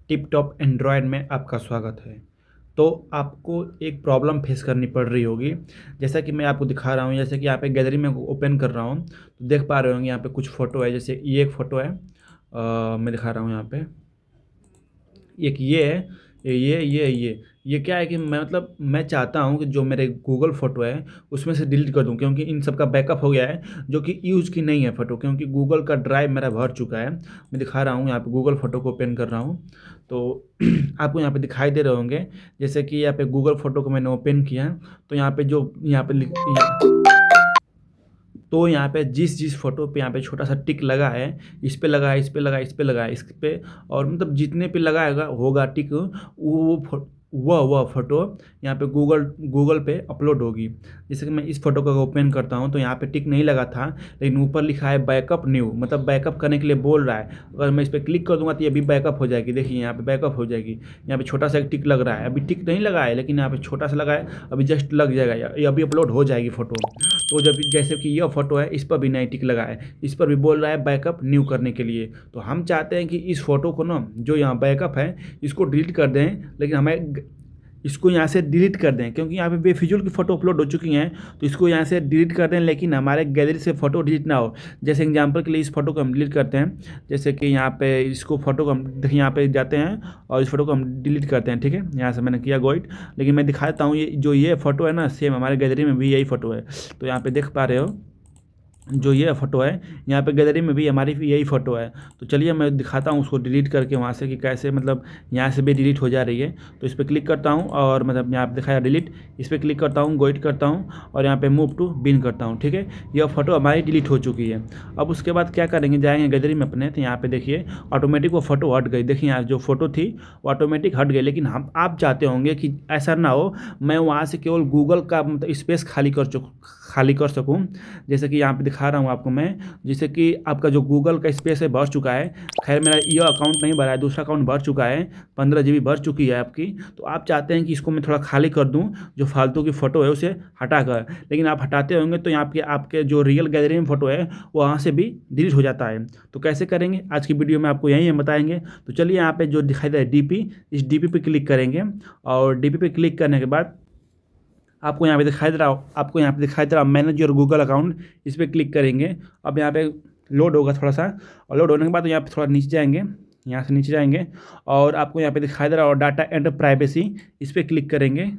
Tip top Android में आपका स्वागत है। तो आपको एक प्रॉब्लम फेस करनी पड़ रही होगी। जैसा कि मैं आपको दिखा रहा हूँ, जैसे कि यहाँ पे गैलरी में ओपन कर रहा हूँ, तो देख पा रहे होंगे यहाँ पे कुछ फ़ोटो है। जैसे ये एक फ़ोटो है, मैं दिखा रहा हूँ यहाँ पे। एक ये है, ये क्या है कि मैं चाहता हूँ कि जो मेरे गूगल फ़ोटो है, उसमें से डिलीट कर दूँ, क्योंकि इन सब का बैकअप हो गया है, जो कि यूज़ की नहीं है फ़ोटो, क्योंकि गूगल का ड्राइव मेरा भर चुका है। मैं दिखा रहा हूँ यहाँ पे, गूगल फ़ोटो को ओपन कर रहा हूँ, तो आपको यहाँ पे दिखाई दे रहे होंगे। जैसे कि यहाँ पे गूगल फ़ोटो को मैंने ओपन किया, तो यहाँ पे जो यहाँ पे लिख तो यहाँ पे जिस फ़ोटो पे यहाँ पे छोटा-सा टिक लगा है, इस पे लगा है, इस पे लगा है, इस पे लगा है, इस पे, और जितने पे लगाएगा होगा टिक, वह फ़ोटो यहाँ पे गूगल पे अपलोड होगी। जैसे कि मैं इस फ़ोटो को ओपन करता हूँ, तो यहाँ पे टिक नहीं लगा था, लेकिन ऊपर लिखा है बैकअप न्यू, मतलब बैकअप करने के लिए बोल रहा है। अगर मैं इस पे क्लिक कर दूँगा तो ये भी बैकअप हो जाएगी। देखिए यहाँ पे बैकअप हो जाएगी। यहाँ पे छोटा-सा एक टिक लग रहा है, अभी टिक नहीं लगा है, लेकिन यहाँ पे छोटा-सा लगा है, अभी जस्ट लग जाएगा, ये अभी अपलोड हो जाएगी फ़ोटो। तो जब जैसे कि यह फ़ोटो है, इस पर भी नई टिक लगा है, इस पर भी बोल रहा है बैकअप न्यू करने के लिए। तो हम चाहते हैं कि इस फ़ोटो को ना, जो यहाँ बैकअप है, इसको डिलीट कर दें, लेकिन हमें इसको यहाँ से डिलीट कर दें, क्योंकि यहाँ पे बेफिजूल की फ़ोटो अपलोड हो चुकी हैं। तो इसको यहाँ से डिलीट कर दें, लेकिन हमारे गैलरी से फ़ोटो डिलीट ना हो। जैसे एग्जांपल के लिए इस फ़ोटो को हम डिलीट करते हैं। जैसे कि यहाँ पे इसको फ़ोटो को हम देखिए, यहाँ पे जाते हैं और इस फ़ोटो को हम डिलीट करते हैं। ठीक है, यहाँ से मैंने किया गो इट, लेकिन मैं दिखा देता हूँ, ये फ़ोटो है ना, सेम हमारे गैलरी में भी यही फ़ोटो है। तो यहाँ पे देख पा रहे हो, जो ये फ़ोटो है, यहाँ पे गैलरी में भी हमारी यही फ़ोटो है। तो चलिए मैं दिखाता हूँ उसको डिलीट करके वहाँ से, कि कैसे यहाँ से भी डिलीट हो जा रही है। तो इस पर क्लिक करता हूँ और यहाँ पे दिखाया डिलीट, इस पर क्लिक करता हूँ, गोइट करता हूँ और यहाँ पे मूव टू बिन करता हूँ। ठीक है, यह फ़ोटो हमारी डिलीट हो चुकी है। अब उसके बाद क्या करेंगे, जाएंगे गैलरी में अपने, तो यहाँ पे देखिए ऑटोमेटिक वो फ़ोटो हट गई। देखिए यहाँ जो फ़ोटो थी वो ऑटोमेटिक हट गई, लेकिन आप चाहते होंगे कि ऐसा ना हो, मैं वहाँ से केवल गूगल का स्पेस खाली कर सकूँ। जैसे कि यहाँ पे दिखा रहा हूँ आपको मैं, जैसे कि आपका जो गूगल का स्पेस है भर चुका है। खैर मेरा ये अकाउंट नहीं भरा है, दूसरा अकाउंट भर चुका है, 15 GB भर चुकी है आपकी। तो आप चाहते हैं कि इसको मैं थोड़ा खाली कर दूँ, जो फालतू की फ़ोटो है उसे हटा कर, लेकिन आप हटाते होंगे तो यहाँ पे आपके जो रियल गैलरी में फ़ोटो है वो वहाँ से भी डिलीट हो जाता है। तो कैसे करेंगे, आज की वीडियो में आपको यही हम बताएंगे। तो चलिए यहाँ पे जो दिखाई दे रहा है DP, इस DP पे क्लिक करेंगे, और DP पे क्लिक करने के बाद आपको यहाँ पे दिखाई दे रहा मैनेज योर गूगल अकाउंट, इस पर क्लिक करेंगे। अब यहाँ पे लोड होगा थोड़ा सा, और लोड होने के बाद यहाँ पे थोड़ा नीचे जाएंगे, यहाँ से नीचे जाएंगे, और आपको यहाँ पे दिखाई दे रहा और डाटा एंड प्राइवेसी, इस पर क्लिक करेंगे।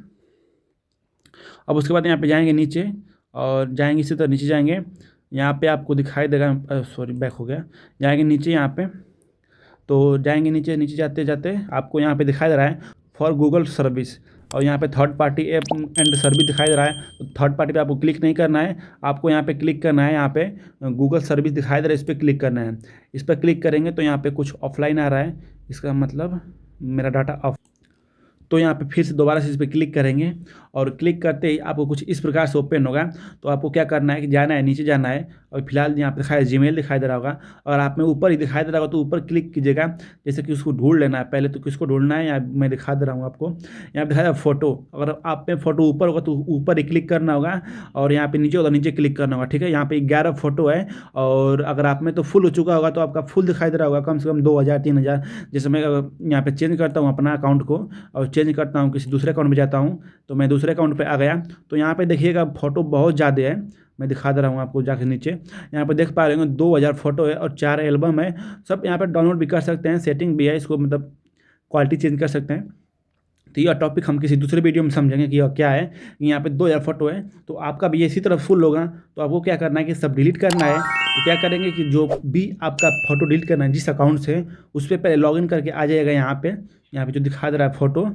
अब उसके बाद यहाँ पे जाएंगे नीचे, और जाएंगे इसी तरह नीचे जाएंगे, यहाँ पे आपको दिखाई देगा, सॉरी बैक हो गया, जाएंगे नीचे यहाँ पे, तो जाएंगे नीचे, नीचे जाते जाते आपको यहाँ पे दिखाई दे रहा है फॉर गूगल सर्विस, और यहाँ पे third party app and service दिखाई दे रहा है। तो थर्ड पार्टी पे आपको क्लिक नहीं करना है, आपको यहाँ पे क्लिक करना है, यहाँ पे गूगल सर्विस दिखाई दे रहा है, इस पर क्लिक करना है। इस पर क्लिक करेंगे तो यहाँ पे कुछ ऑफलाइन आ रहा है, इसका मतलब मेरा डाटा ऑफ। तो यहाँ पे फिर से दोबारा से इस पर क्लिक करेंगे, और क्लिक करते ही आपको कुछ इस प्रकार से ओपन होगा। तो आपको क्या करना है कि जाना है, नीचे जाना है, और फिलहाल यहाँ पे दिखाया जीमेल दिखाई दे रहा होगा, और आप में ऊपर ही दिखाई दे रहा होगा, तो ऊपर क्लिक कीजिएगा। जैसे कि उसको ढूंढ लेना है पहले, तो किसको ढूंढना है, यहाँ मैं दिखा दे रहा हूँ आपको। यहाँ पे दिखाया फ़ोटो, अगर आप में फ़ोटो ऊपर होगा तो ऊपर ही क्लिक करना होगा, और यहाँ पे नीचे होगा नीचे क्लिक करना होगा। ठीक है, यहाँ पे 11 फ़ोटो है, और अगर आप में तो फुल हो चुका होगा तो आपका फुल दिखाई दे रहा होगा, कम से कम 2000 3000। जैसे मैं यहाँ पे चेंज करता हूँ अपना अकाउंट को, और चेंज करता हूँ किसी दूसरे अकाउंट में जाता हूँ, तो मैं दूसरे अकाउंट पे आ गया। तो यहाँ पे देखिएगा फ़ोटो बहुत ज़्यादा है, मैं दिखा दे रहा हूँ आपको जाके नीचे। यहाँ पे देख पा रहे होंगे 2000 फ़ोटो है और 4 एल्बम है। सब यहाँ पे डाउनलोड भी कर सकते हैं, सेटिंग भी है, इसको क्वालिटी चेंज कर सकते हैं। तो यह टॉपिक हम किसी दूसरे वीडियो में समझेंगे कि यह क्या है। यहाँ पे 2000 फ़ोटो है, तो आपका भी इसी तरह फुल होगा। तो आपको क्या करना है कि सब डिलीट करना है। तो क्या करेंगे कि जो भी आपका फ़ोटो डिलीट करना है जिस अकाउंट से, उस पर पहले लॉगिन करके आ जाएगा। यहाँ पे जो दिखा दे रहा है फ़ोटो,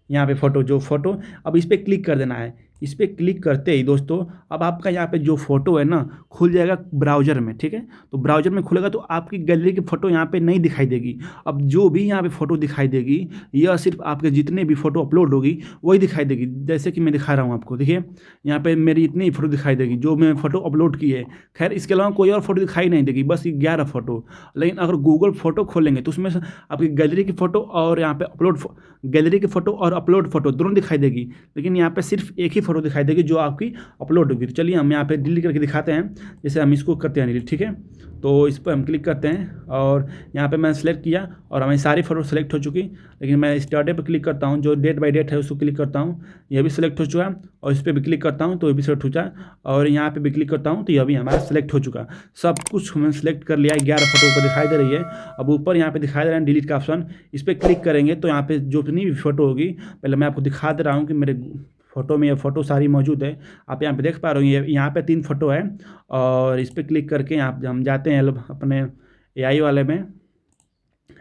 यहाँ पे जो फ़ोटो, अब इस पर क्लिक कर देना है। इस पर क्लिक करते ही दोस्तों, अब आपका यहाँ पे जो फ़ोटो है ना, खुल जाएगा ब्राउज़र में। ठीक है, तो ब्राउज़र में खुलेगा तो आपकी गैलरी की फ़ोटो यहाँ पे नहीं दिखाई देगी। अब जो भी यहाँ पे फ़ोटो दिखाई देगी, यह सिर्फ आपके जितने भी फ़ोटो अपलोड होगी वही दिखाई देगी। जैसे कि मैं दिखा रहा हूँ आपको, देखिए यहाँ पे मेरी इतनी ही फ़ोटो दिखाई देगी जो मैं फ़ोटो अपलोड की है। खैर इसके अलावा कोई और फ़ोटो दिखाई नहीं देगी, बस 11 फ़ोटो। लेकिन अगर गूगल फ़ोटो खोलेंगे तो उसमें से आपकी गैलरी की फ़ोटो और यहाँ पे गैलरी की फ़ोटो और अपलोड फ़ोटो दोनों दिखाई देगी, लेकिन यहाँ पे सिर्फ एक ही फ़ोटो दिखाई देगी जो आपकी अपलोड होगी। तो चलिए हम यहाँ पे डिलीट करके दिखाते हैं। जैसे हम इसको करते हैं डिलीट, ठीक है। तो इस पर हम क्लिक करते हैं और यहाँ पे मैंने सेलेक्ट किया और हमारी सारी फ़ोटो सेलेक्ट हो चुकी। लेकिन मैं इस डॉटे पर क्लिक करता हूँ, जो डेट बाय डेट है उसको क्लिक करता हूँ, यह भी सिलेक्ट हो चुका। और इस पर भी क्लिक करता हूँ तो ये भी सिलेक्ट हो चुका। और यहाँ पे भी क्लिक करता हूँ तो यह भी हमारा सेलेक्ट हो चुका। सब कुछ हमने सेलेक्ट कर लिया। 11 फोटो ऊपर दिखाई दे रही है। अब ऊपर यहाँ पे दिखाई दे रहा है डिलीट का ऑप्शन, इस पर क्लिक करेंगे तो यहाँ पे जो भी फ़ोटो होगी, पहले मैं आपको दिखा दे रहा हूँ कि मेरे फ़ोटो में ये फ़ोटो सारी मौजूद है। आप यहाँ पे देख पा रहे हो, ये यहाँ पे 3 फ़ोटो है। और इस पर क्लिक करके यहाँ हम जाते हैं अपने AI वाले में,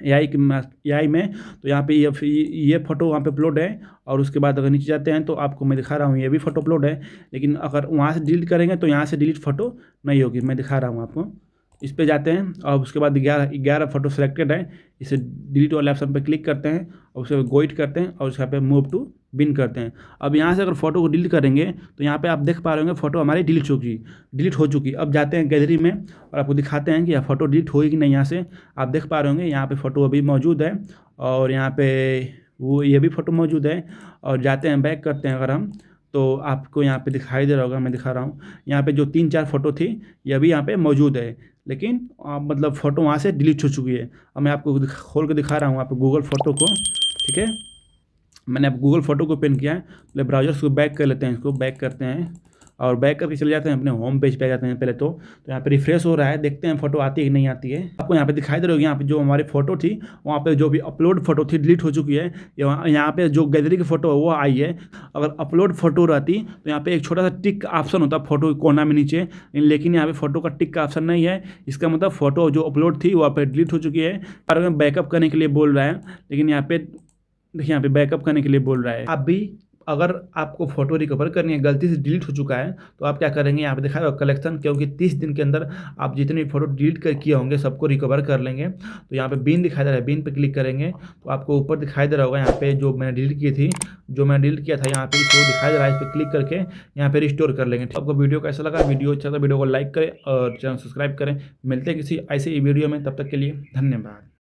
AI में। तो यहाँ पे ये फ़ोटो वहाँ पे अपलोड है। और उसके बाद अगर नीचे जाते हैं तो आपको मैं दिखा रहा हूँ ये भी फ़ोटो अपलोड है। लेकिन अगर वहाँ से डिलीट करेंगे तो यहाँ से डिलीट फ़ोटो नहीं होगी। मैं दिखा रहा हूँ आपको, इस पे जाते हैं और उसके बाद 11 फोटो सेलेक्टेड है। इसे डिलीट वाले ऑप्शन पे क्लिक करते हैं और उसे गोइट करते हैं और उसके पे मूव टू बिन करते हैं। अब यहाँ से अगर फोटो को डिलीट करेंगे तो यहाँ पे आप देख पा रहे होंगे फ़ोटो हमारी डिलीट हो चुकी। अब जाते हैं गैलरी में और आपको दिखाते हैं कि यह फ़ोटो डिलीट हुई कि नहीं। यहाँ से आप देख पा रहे होंगे यहाँ पे फ़ोटो अभी मौजूद है और यहाँ पे ये भी फ़ोटो मौजूद है। और जाते हैं बैक करते हैं अगर हम, तो आपको यहाँ पे दिखाई दे रहा होगा, मैं दिखा रहा हूँ यहाँ पे जो 3-4 फ़ोटो थी ये भी यहाँ पे मौजूद है। लेकिन मतलब फ़ोटो वहाँ से डिलीट हो चुकी है। अब मैं आपको खोल के दिखा रहा हूँ आप गूगल फ़ोटो को, ठीक है। मैंने अब गूगल फ़ोटो को ओपन किया है। पहले ब्राउज़र को बैक कर लेते हैं, इसको बैक करते हैं और बैक करके चले जाते हैं अपने होम पेज पे आ जाते हैं पहले तो यहाँ पे रिफ्रेश हो रहा है, देखते हैं फ़ोटो आती है कि नहीं आती है। आपको यहाँ पे दिखाई दे रही होगी, यहाँ पे जो हमारी फ़ोटो थी वहाँ पे जो भी अपलोड फ़ोटो थी डिलीट हो चुकी है। यहाँ पे जो गैलरी की फ़ोटो है वो आई है। अगर अपलोड फ़ोटो रहती तो यहाँ पे एक छोटा सा टिक का ऑप्शन होता फ़ोटो के कोना में नीचे, लेकिन यहाँ पे फ़ोटो का टिक का ऑप्शन नहीं है। इसका मतलब फ़ोटो जो अपलोड थी वहाँ पर डिलीट हो चुकी है। और बैकअप करने के लिए बोल रहा है, लेकिन यहाँ पे देखिए यहाँ पे बैकअप करने के लिए बोल रहा है। आप भी अगर आपको फ़ोटो रिकवर करनी है, गलती से डिलीट हो चुका है, तो आप क्या करेंगे, यहाँ पे दिखा रहा है कलेक्शन, क्योंकि 30 दिन के अंदर आप जितने भी फ़ोटो डिलीट कर किए होंगे सबको रिकवर कर लेंगे। तो यहाँ पे बिन दिखाई दे रहा है, बिन पे क्लिक करेंगे तो आपको ऊपर दिखाई दे रहा होगा यहाँ पे जो मैंने डिलीट की थी, जो मैंने डिलीट किया था यहाँ पे इसको दिखाई दे रहा है। इस पर क्लिक करके यहाँ पे रिस्टोर कर लेंगे। आपको वीडियो कैसा लगा, वीडियो अच्छा था वीडियो को लाइक करें और चैनल सब्सक्राइब करें। मिलते हैं किसी ऐसे ही वीडियो में, तब तक के लिए धन्यवाद।